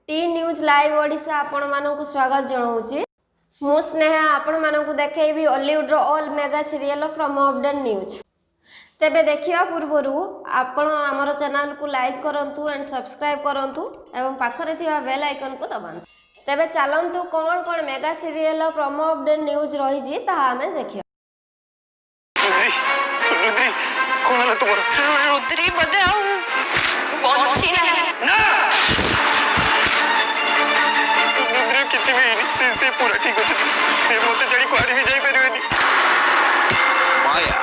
T news live Odisha आपण मानक स्वागत जनाऊँगी। मु स्नेहा आपण मानक देखी Hollywood all mega serial from update news. तेबे देखिया पूर्व आपण आमर चैनल को लाइक करंतु एंड सब्सक्राइब करंतु एवं पाखरे थिबा बेल आइकन को दबाନ୍ତୁ। तेबे चलंतु कौन कौन mega serial from update news रही जी ताहा हमें देखिया। रुद्री कौन है तुम्हारा? रुद्री बदे बंची ना रुद्री किछि भी नहीं से पूरा ठीक अछि से मोते जड़ी कुआरी भी जाई परिवेनी माया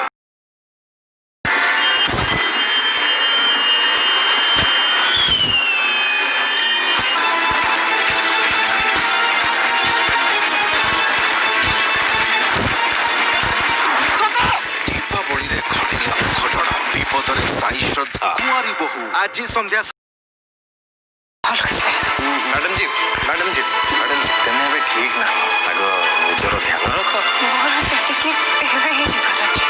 दीपावली रे घटिला घटना विपद रे साई श्रद्धा कुंवारी बहु आज संध्या मैडम जी तने भी ठीक ना आगो निजर ध्यान रख मोर सेति के एबे ही जीवन अछि।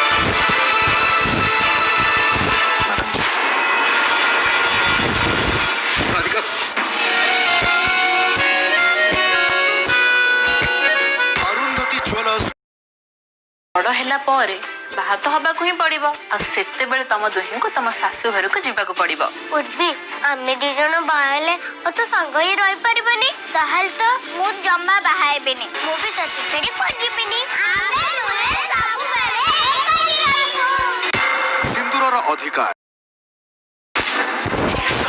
अधिकार अरुंधति ज्वेलर्स बड़ हैला परे बाहा तो हबा को ही पड़िबो आ सेते बेले तम दुहिं को तम सासु घर को जीवा को पड़िबो। पूर्वी आमे दी जण बाहले ओ तो संग ही रही परबनी ताहल तो मु जम्मा बाहाएबेनी मु भी तते छेड़ी पड़ जिबिनी आमे नुए सब बेले एक ही रहू। सिंदूरर अधिकार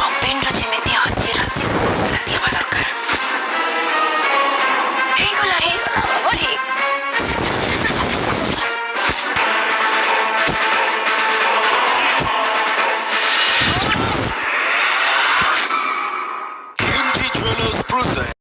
रबिन्द्र जेमिति हजी राती हवा दरकार हे गला बोली ज्वेलर्स प्रेजेंट